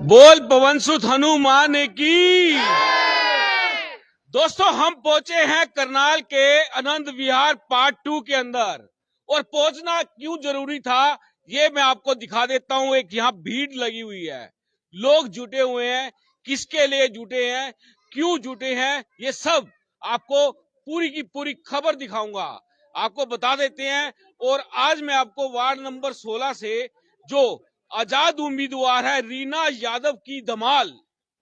बोल पवन सुत हनुमान की। दोस्तों, हम पहुंचे हैं करनाल के आनंद विहार पार्ट 2 के अंदर, और पहुंचना क्यों जरूरी था ये मैं आपको दिखा देता हूं। एक यहाँ भीड़ लगी हुई है, लोग जुटे हुए हैं, किसके लिए जुटे हैं, क्यों जुटे हैं, ये सब आपको पूरी की पूरी खबर दिखाऊंगा, आपको बता देते हैं। और आज मैं आपको वार्ड नंबर 16 से जो आजाद उम्मीदवार है रीना यादव की धमाल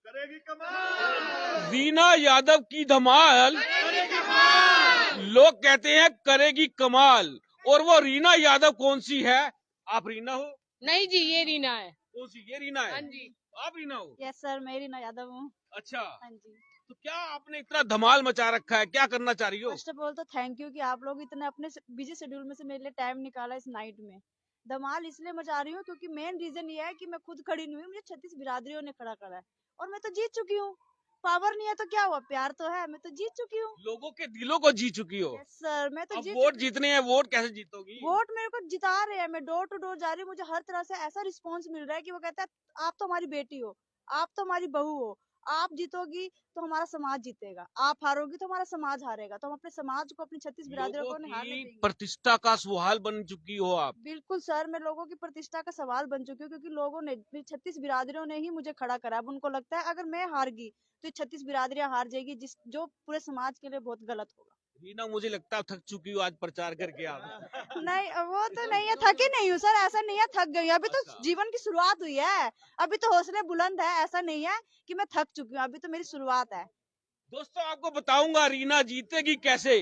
करेगी कमाल, रीना यादव की धमाल लोग कहते हैं करेगी कमाल। और वो रीना यादव कौन सी है? आप रीना हो? नहीं जी, ये रीना है। कौन सी? ये रीना है। हाँ जी। आप रीना हो? यस सर, मैं रीना यादव हूँ। अच्छा, हाँ जी। तो क्या आपने इतना धमाल मचा रखा है, क्या करना चाह रही हो? फर्स्ट ऑफ ऑल तो थैंक यू कि आप लोग इतने अपने बिजी शेड्यूल में से मेरे लिए टाइम निकाला इस नाइट में। धमाल इसलिए मचा रही हूँ क्योंकि मेन रीजन ये है कि मैं खुद खड़ी नहीं हुई, मुझे 36 बिरादरियों ने खड़ा करा है और मैं तो जीत चुकी हूँ। पावर नहीं है तो क्या हुआ, प्यार तो है, मैं तो जीत चुकी हूँ। लोगों के दिलों को जीत चुकी हो। यस सर, मैं तो अब जीत वोट चुकी हूँ। जीतने हैं, वोट कैसे जीतोगी? वोट मेरे को जिता रहे हैं, मैं डोर टू डोर जा रही हूँ, मुझे हर तरह से ऐसा रिस्पॉन्स मिल रहा है कि वो कहता है आप तो हमारी बेटी हो, आप तो हमारी बहू हो, आप जीतोगी तो हमारा समाज जीतेगा, आप हारोगी तो हमारा समाज हारेगा, तो हम अपने समाज को, अपनी 36 बिरादरियों लोगों को नहीं हारने की देंगे। प्रतिष्ठा का सवाल बन चुकी हो आप। बिल्कुल सर, मैं लोगों की प्रतिष्ठा का सवाल बन चुकी हूँ क्योंकि लोगों ने 36 बिरादरियों ने ही मुझे खड़ा करा। अब उनको लगता है अगर मैं हार गई तो 36 बिरादरियां हार जाएगी, जिस जो पूरे समाज के लिए बहुत गलत होगा। रीना, मुझे लगता है थक चुकी हो आज प्रचार करके आप। नहीं, वो तो नहीं है, थकी नहीं हूँ सर, ऐसा नहीं है थक गई, अभी तो अच्छा। जीवन की शुरुआत हुई है, अभी तो हौसले बुलंद है, ऐसा नहीं है कि मैं थक चुकी हूँ, अभी तो मेरी शुरुआत है। दोस्तों, आपको बताऊंगा रीना जीतेगी कैसे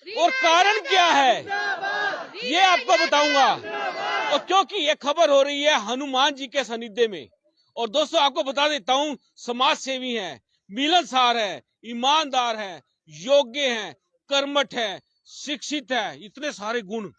और कारण क्या है, ये आपको बताऊंगा। और क्योंकि ये खबर हो रही है हनुमान जी के सानिध्य में। और दोस्तों, आपको बता देता हूं, समाज सेवी हैं, मिलनसार है, ईमानदार है, योग्य है, कर्मठ है, शिक्षित है, इतने सारे गुण।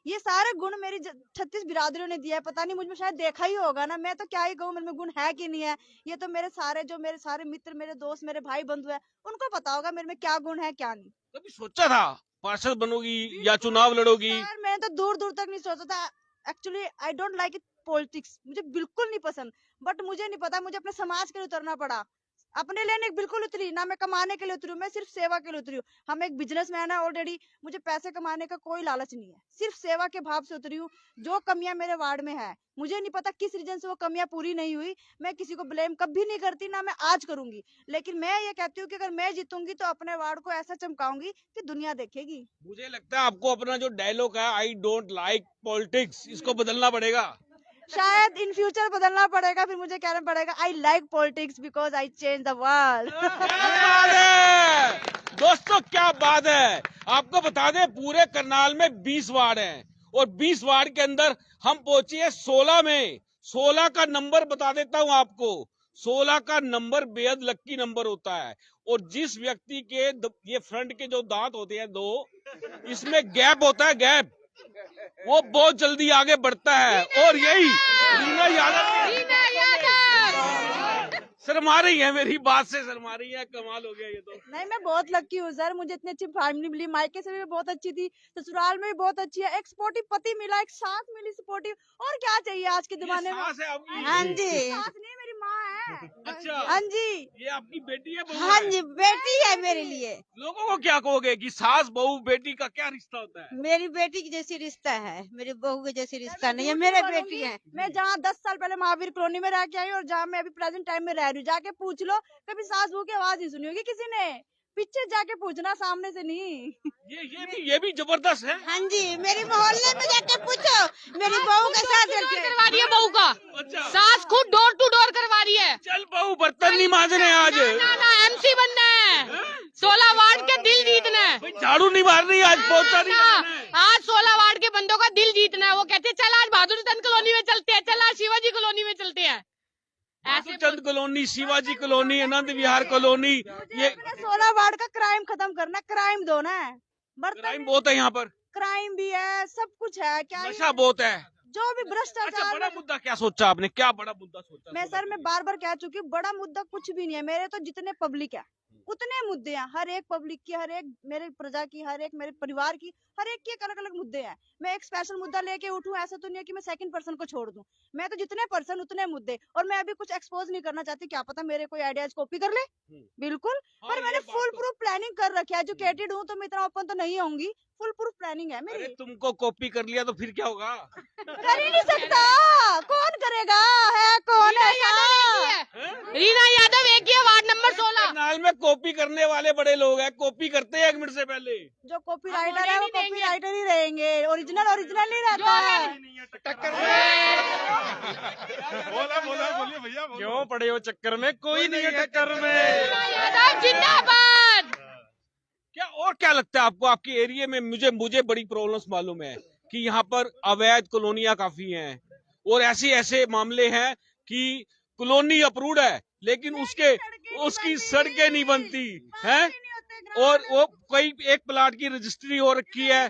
ये सारे गुण मेरी 36 बिरादरियों ने दिया है, पता नहीं मुझ में शायद देखा ही होगा ना, मैं तो क्या ही कहूँ मेरे में गुण है कि नहीं है। ये तो मेरे सारे मित्र, मेरे दोस्त, मेरे भाई बंधु है, उनको पता होगा मेरे में क्या गुण है क्या नहीं। कभी सोचा था पार्षद बनोगी या चुनाव लड़ोगी? सर, मैंने तो दूर दूर तक नहीं सोचा था। Actually I don't like it politics, मुझे बिल्कुल नहीं पसंद, बट मुझे नहीं पता, मुझे अपने समाज के लिए उतरना पड़ा। अपने लिए नहीं बिल्कुल उतरी ना, मैं कमाने के लिए उतरी हूँ, मैं सिर्फ सेवा के लिए उतरी हूँ। हम एक बिजनेसमैन है ऑलरेडी, मुझे पैसे कमाने का कोई लालच नहीं है, सिर्फ सेवा के भाव से उतरी हूँ। जो कमियां मेरे वार्ड में है, मुझे नहीं पता किस रीजन से वो कमियां पूरी नहीं हुई, मैं किसी को ब्लेम कभी नहीं करती, ना मैं आज करूंगी, लेकिन मैं ये कहती हूँ कि अगर मैं जीतूंगी तो अपने वार्ड को ऐसा चमकाऊंगी कि दुनिया देखेगी। मुझे लगता है आपको अपना जो डायलॉग है आई डोंट लाइक पॉलिटिक्स, इसको बदलना पड़ेगा। शायद इन फ्यूचर बदलना पड़ेगा, फिर मुझे कहना पड़ेगा I like politics because I change the world. दोस्तों, क्या बात है। आपको बता दें, पूरे करनाल में 20 वार्ड हैं और 20 वार्ड के अंदर हम पहुंचे हैं 16 में। 16 का नंबर बता देता हूं आपको, 16 का नंबर बेहद लक्की नंबर होता है। और जिस व्यक्ति के ये फ्रंट के जो दांत होते हैं दो, इसमें गैप होता है, गैप, वो बहुत जल्दी आगे बढ़ता है। और यही रीना यादव शर्मा रही है, मेरी बात से शर्मा रही है, कमाल हो गया ये तो। नहीं, मैं बहुत लकी हूँ सर, मुझे इतनी अच्छी फैमिली मिली, मायके से भी बहुत अच्छी थी, ससुराल में भी बहुत अच्छी है, एक सपोर्टिव पति मिला, एक सास मिली सपोर्टिव, और क्या चाहिए आज के जमाने में। सास है आपकी? हाँ जी, सास नहीं मेरी माँ है। अच्छा, हाँ जी, ये आपकी बेटी है, बहू हाँ है? जी, बेटी है मेरे लिए। लोगों को क्या कहोगे कि सास बहू बेटी का क्या रिश्ता होता है? मेरी बेटी की जैसी रिश्ता है, मेरी बहू के जैसी रिश्ता नहीं है, मेरे बेटी है। मैं जहाँ 10 साल पहले महावीर कॉलोनी में रह के आई और जहाँ मैं अभी प्रेजेंट टाइम में रह रही हूँ, जाके पूछ लो, कभी सास बहू की आवाज नहीं सुनी होगी किसी ने, पीछे जाके पूछना, सामने से नहीं। ये भी जबरदस्त है। हाँ जी, मेरी मोहल्ले में जाके पूछो, मेरी बहू के साथ करवा रही है बहू का। अच्छा, सास खुद डोर टू डोर करवा रही है। चल बहू बर्तन नहीं मांजने आज, ना एमसी बनना है, 16 वार्ड के दिल जीतना है। भाई झाड़ू नहीं मारनी आज, पहुंचा नहीं ना, मारना है। आज 16 वार्ड के बंदों का दिल जीतना है। वो कहते हैं चल आज बहादुर चंद कॉलोनी में चलते हैं, चल आज शिवाजी कॉलोनी में चलते हैं। ऐसे चंद colony, Shivaji colony, Anand Vihar colony, ये 16 वार्ड का क्राइम खत्म करना, क्राइम दो ना, क्राइम बहुत है यहाँ पर, क्राइम भी है, सब कुछ है, क्या नशा बहुत है। जो भी अच्छा, भ्रष्टाचार बड़ा मुद्दा क्या सोचा आपने, क्या बड़ा मुद्दा सोचा? मैं सर, मैं बार बार कह चुकी हूँ, बड़ा मुद्दा कुछ भी नहीं है, मेरे तो जितने पब्लिक है उतने मुद्दे हैं, हर एक पब्लिक की, हर एक मेरे प्रजा की, हर एक मेरे परिवार की, हर एक के अलग अलग मुद्दे हैं। मैं एक स्पेशल मुद्दा लेके उठूं, ऐसा तो नहीं है कि मैं सेकंड पर्सन को छोड़ दूं। मैं तो जितने पर्सन उतने मुद्दे, और मैं अभी कुछ एक्सपोज नहीं करना चाहती, क्या पता मेरे कोई आइडियाज कॉपी कर ले, बिल्कुल। हाँ, पर ये मैंने बात फुल तो- प्रूफ प्लानिंग कर रखी है, एजुकेटेड हूँ तो मैं इतना ओपन तो नहीं होंगी, फुल प्रूफ प्लानिंग है अरे मेरी। तुमको कॉपी कर लिया तो फिर क्या होगा? कर ही नहीं सकता, कौन करेगा, है कौन रीना ऐसा? यादव एक ही है, रीना यादव एक ही है, वार्ड नंबर 16। करनाल में कॉपी करने वाले बड़े लोग हैं, कॉपी करते हैं 1 मिनट से पहले। जो हम कॉपीराइटर होने है वो नहीं देंगे। कॉपीराइटर ही रहेंगे, ओरिजिनल ओरिजिनल नहीं रहता जो है है। टक्कर बोलिए भैया क्यों पड़े हो चक्कर में? कोई नहीं है टक्कर में। रीना यादव जिंदाबाद। क्या और क्या लगता है आपको, आपके एरिया में? मुझे बड़ी प्रॉब्लम्स मालूम है कि यहाँ पर अवैध कॉलोनियां काफी हैं, और ऐसे ऐसे मामले हैं कि कॉलोनी अप्रूव्ड है लेकिन उसकी सड़कें नहीं बनती हैं, और वो कोई एक प्लाट की रजिस्ट्री हो रखी है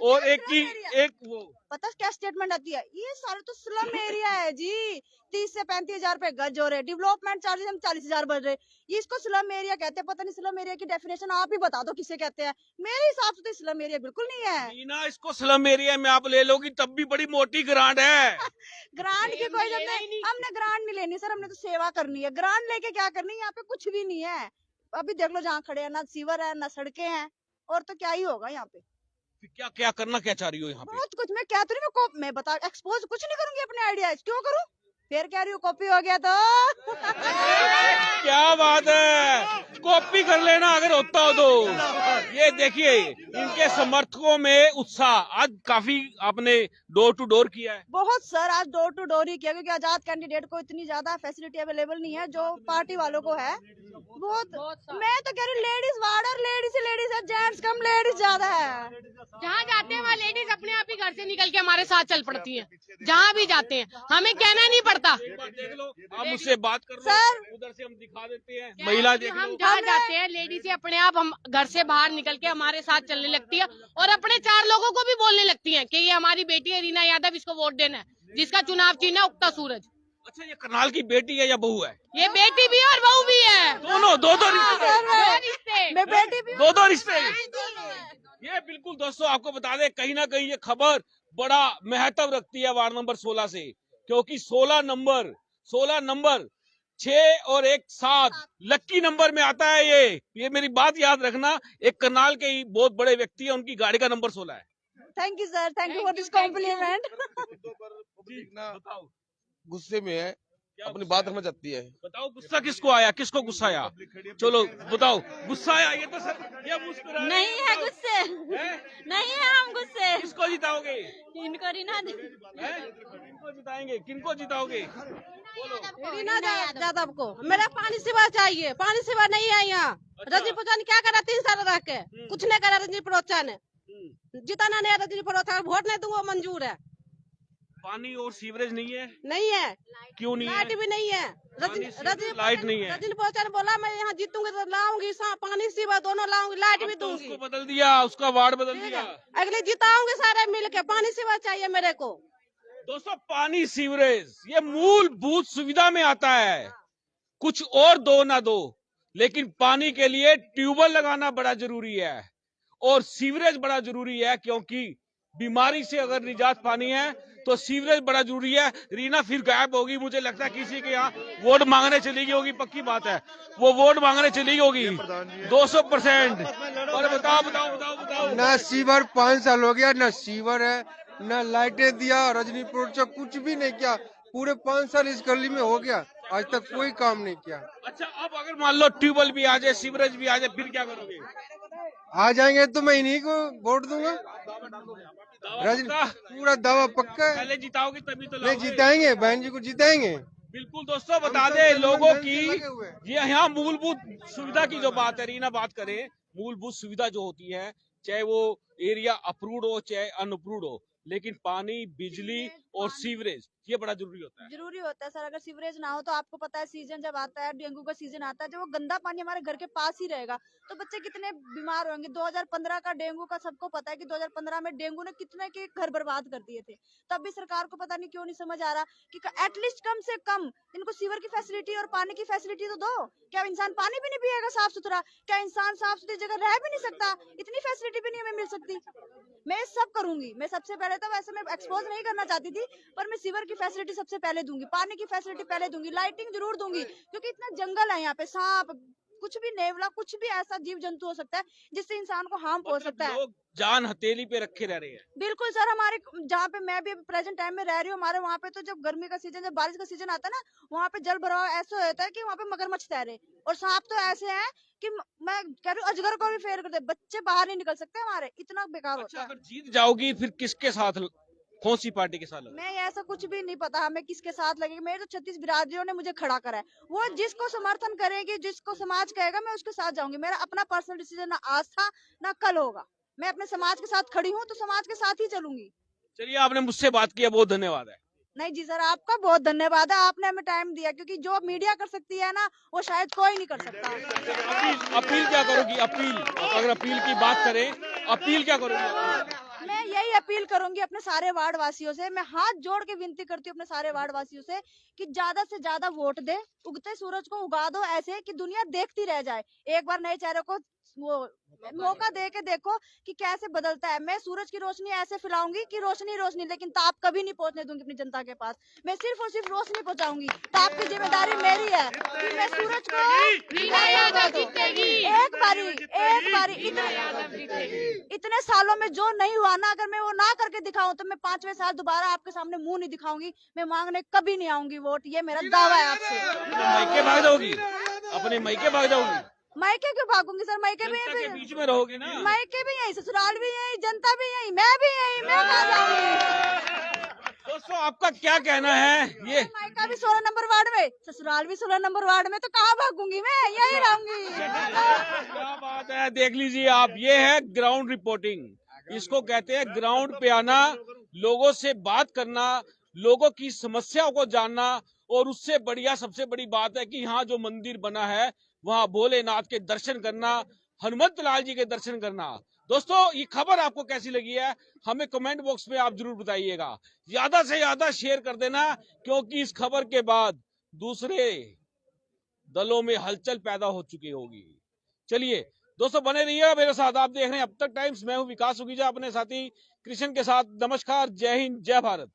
और एक वो पता क्या स्टेटमेंट आती है, ये सारे तो स्लम एरिया है जी, 30 से 35 हजार रुपए गज हो रहे, डेवलपमेंट चार्जेस हम 40 हजार बढ़ रहे, ये इसको स्लम एरिया कहते हैं। पता नहीं स्लम एरिया की डेफिनेशन आप ही बता दो किसे कहते हैं, मेरे हिसाब से तो स्लम एरिया बिल्कुल नहीं है। मीना, इसको स्लम एरिया में आप ले लोगी तब भी बड़ी मोटी ग्रांट है। ग्रांट की कोई लेना जरूरत ही नहीं, नहीं। हमने ग्रांट नहीं लेनी सर, हमने तो सेवा करनी है। ग्रांट लेके क्या करनी है, यहाँ पे कुछ भी नहीं है। अभी देख लो जहाँ खड़े हैं, ना सीवर है ना सड़कें हैं, और तो क्या ही होगा यहाँ पे। फिर क्या क्या करना क्या चाह रही हो यहाँ पे? बहुत कुछ मैं क्या तो नहीं, मैं बता एक्सपोज कुछ नहीं करूंगी अपने आइडियाज, क्यों करूं? फिर कह रही हूँ कॉपी हो गया तो क्या बात है, कॉपी कर लेना अगर होता हो तो। ये देखिए इनके समर्थकों में उत्साह, आज काफी आपने डोर टू डोर किया है। बहुत सर, आज डोर टू डोर ही किया, क्योंकि आजाद कैंडिडेट को इतनी ज्यादा फैसिलिटी अवेलेबल नहीं है जो पार्टी वालों को है। बहुत मैं तो कह रही हूँ लेडीज वार्ड, और लेडीज ही लेडीज है, जेंट्स कम लेडीज ज्यादा है। जहाँ जाते हैं वहाँ लेडीज अपने आप ही घर से निकल के हमारे साथ चल पड़ती हैं, जहाँ भी जाते हैं हमें कहना नहीं पड़ता। एक बार देख लो, आप मुझसे बात कर लो, सर। उधर से हम दिखा देते हैं, महिला देख हम लो। जहाँ जाते हैं लेडीज अपने आप हम घर से बाहर निकल के हमारे साथ चलने लगती है, और अपने 4 लोगों को भी बोलने लगती हैं कि ये हमारी बेटी है रीना यादव, इसको वोट देना है, जिसका चुनाव चिन्ह है उगता सूरज। अच्छा, ये करनाल की बेटी है या बहू है? ये बेटी भी है और बहू भी है, दोनों, दो रिश्ते हैं। दो रिश्ते। मैं बेटी भी दो रिश्ते हैं। ये बिल्कुल दोस्तों आपको बता दें, कहीं ना कहीं ये खबर बड़ा महत्व रखती है वार्ड नंबर 16 से, क्योंकि 16 नंबर 6 और 1 7 लक्की नंबर में आता है। ये मेरी बात याद रखना, एक करनाल के ही बहुत बड़े व्यक्ति है, उनकी गाड़ी का नंबर 16 है। Thank you sir, thank you for this Thank you, compliment. बताओ गुस्से में है, क्या अपनी गुस्सा बात है? रखना चाहती है। बताओ गुस्सा किसको आया, किसको गुस्सा आया? चलो बताओ, गुस्सा आया? ये तो सर ये मुस्कुरा रहे हैं। नहीं है गुस्से, हैं? नहीं है हम गुस्से। किसको जिताओगे? इनको रीना हैं? किनको जिताएंगे, किनको जिताओगे? रीना यादव को मेरा पानी सेवा चाहिए, पानी सेवा नहीं है यहाँ। अच्छा। रजनी पोचा ने क्या करा 3 साल रह के, कुछ नहीं करा रजनी पोचा ने, जिताना नहीं है रजनी पोचा, वोट नहीं दूंगा मंजूर है। पानी और सीवरेज नहीं है? नहीं है, क्यों नहीं लाइट है? भी नहीं है। पानी, सीवरेज, लाइट नहीं है। रजनी पोचा ने बोला मैं यहाँ जीतूंगी तो लाऊंगी, पानी सेवा दोनों लाऊंगी, लाइट भी अब तो दूंगी। उसको बदल दिया, उसका वार्ड बदल दिया। अगले जिताऊंगे सारे मिल के, पानी सेवा चाहिए मेरे को। दोस्तों, पानी सीवरेज ये मूलभूत सुविधा में आता है, कुछ और दो ना दो, लेकिन पानी के लिए ट्यूबवेल लगाना बड़ा जरूरी है और सीवरेज बड़ा जरूरी है, क्योंकि बीमारी से अगर निजात पानी है तो सीवरेज बड़ा जरूरी है। रीना फिर गायब होगी, मुझे लगता है किसी के यहाँ वोट मांगने चली गई होगी, पक्की बात है, वो वोट मांगने चली गई होगी 200%। और बताओ ना सीवर 5 साल हो गया, ना सीवर है, ना लाइटें दिया, रजनी पोचा कुछ भी नहीं किया। पूरे 5 साल इस गली में हो गया, आज तक कोई काम नहीं किया। अच्छा, अब अगर मान लो ट्यूबवेल भी आ जाए, सीवरेज भी आ जाए, फिर क्या करोगे? आ जाएंगे तो मैं इन्हीं को वोट दूंगा। रजनी पूरा दावा पक्का है, पहले जिताओगे तभी तो नहीं लाओगे। जिताएंगे, बहन जी को जिताएंगे। बिल्कुल दोस्तों, बता हम दें सब लोगों जन की, लगे हुए हैं। ये यहाँ मूलभूत सुविधा की जो बात है, रीना बात करें, मूलभूत सुविधा जो होती है, चाहे वो एरिया अप्रूव्ड हो चाहे अनअप्रूव्ड हो, लेकिन पानी, बिजली और सीवरेज ये बड़ा जरूरी होता है। जरूरी होता है सर। अगर सीवरेज ना हो तो आपको पता है सीजन जब आता है, डेंगू का सीजन आता है, जब वो गंदा पानी हमारे घर के पास ही रहेगा तो बच्चे कितने बीमार होंगे। 2015 का डेंगू का सबको पता है कि 2015 में डेंगू ने कितने के घर बर्बाद कर दिए थे। तब भी सरकार को पता नहीं क्यों नहीं समझ आ रहा कि एटलीस्ट कम से कम इनको सीवर की फैसिलिटी और पानी की फैसिलिटी तो दो। क्या इंसान पानी भी नहीं पिएगा साफ सुथरा? क्या इंसान साफ सुथरी जगह रह भी नहीं सकता? इतनी फैसिलिटी भी नहीं हमें मिल सकती। मैं सब करूंगी। मैं सबसे पहले तो वैसे मैं एक्सपोज नहीं करना चाहती थी, पर मैं सीवर की फैसिलिटी सबसे पहले दूंगी, पानी की फैसिलिटी पहले दूंगी, लाइटिंग जरूर दूंगी, क्योंकि इतना जंगल है यहाँ पे, सांप, कुछ भी नेवला, कुछ भी ऐसा जीव जंतु हो सकता है जिससे इंसान को हार्म पहुंच सकता है। लोग जान हथेली पे रखे रह रहे हैं। बिल्कुल सर। हमारे जहाँ पे मैं भी प्रेजेंट टाइम में रह रही हूँ, हमारे वहाँ पे तो जब गर्मी का सीजन, जब बारिश का सीजन आता है ना, वहाँ पे जल भराव ऐसा होता है कि वहाँ पे मगरमच्छ तैरे, और सांप तो ऐसे हैं कि मैं कह रही हूँ अजगर को भी फेर कर दे। बच्चे बाहर नहीं निकल सकते हमारे, इतना बेकार होता अच्छा, है। अगर जीत जाओगी फिर किसके साथ, कौन सी पार्टी के साथ लगेगी? मैं ऐसा कुछ भी नहीं पता हमें किसके साथ लगेगी। मेरे तो 36 बिरादरियों ने मुझे खड़ा करा है, वो जिसको समर्थन करेगी, जिसको समाज कहेगा, मैं उसके साथ जाऊंगी। मेरा अपना पर्सनल डिसीजन ना आज था ना कल होगा। मैं अपने समाज के साथ खड़ी हूँ तो समाज के साथ ही चलूंगी। चलिए, आपने मुझसे बात किया, बहुत धन्यवाद है। नहीं जी सर, आपका बहुत धन्यवाद है, आपने हमें टाइम दिया, क्योंकि जो मीडिया कर सकती है ना वो शायद कोई नहीं कर सकता। अपील क्या करोगी? अपील, अगर अपील की बात करें, अपील क्या करोगी? मैं यही अपील करूंगी अपने सारे वार्ड वासियों से, मैं हाथ जोड़ के विनती करती हूँ अपने सारे वार्ड वासियों से कि ज्यादा से ज्यादा वोट दे, उगते सूरज को उगा दो ऐसे कि दुनिया देखती रह जाए। एक बार नए चेहरे को वो मौका दे के देखो कि कैसे बदलता है। मैं सूरज की रोशनी ऐसे फैलाऊंगी कि रोशनी रोशनी, लेकिन ताप कभी नहीं पहुंचने दूंगी अपनी जनता के पास। मैं सिर्फ और सिर्फ रोशनी पहुंचाऊंगी। ताप की जिम्मेदारी मेरी है कि मैं सूरज को एक बारी इतने सालों में जो नहीं हुआ ना, अगर मैं वो ना करके दिखाऊं तो मैं 5वें साल दोबारा आपके सामने मुंह नहीं दिखाऊंगी। मैं मांगने कभी नहीं आऊंगी वोट, ये मेरा दावा है आपसे। मायके भाग जाओगी? अपने मायके भाग जाओगी? मायके क्यों भागूंगी सर? मायके भी जनता के बीच में रहोगे ना? मायके भी यही, ससुराल भी यही, जनता भी यही, मैं भी यही, मैं कहाँ जाऊंगी? दोस्तों, आपका क्या कहना है? ये मायका भी 16 नंबर वार्ड में, ससुराल भी 16 नंबर वार्ड में, तो कहाँ भागूंगी मैं? यही रहूंगी। क्या बात है, देख लीजिए आप, ये है ग्राउंड रिपोर्टिंग। इसको कहते हैं ग्राउंड पे आना, लोगों से बात करना, लोगों की समस्याओं को जानना, और उससे बढ़िया सबसे बड़ी बात है कि यहाँ जो मंदिर बना है वहाँ भोलेनाथ के दर्शन करना, हनुमत लाल जी के दर्शन करना। दोस्तों, ये खबर आपको कैसी लगी है हमें कमेंट बॉक्स में आप जरूर बताइएगा। ज्यादा से ज्यादा शेयर कर देना, क्योंकि इस खबर के बाद दूसरे दलों में हलचल पैदा हो चुकी होगी। चलिए दोस्तों, बने रहिए मेरे साथ। आप देख रहे हैं अब तक टाइम्स, मैं हूं विकास सुगीजा अपने साथी कृष्ण के साथ। नमस्कार, जय हिंद, जय भारत।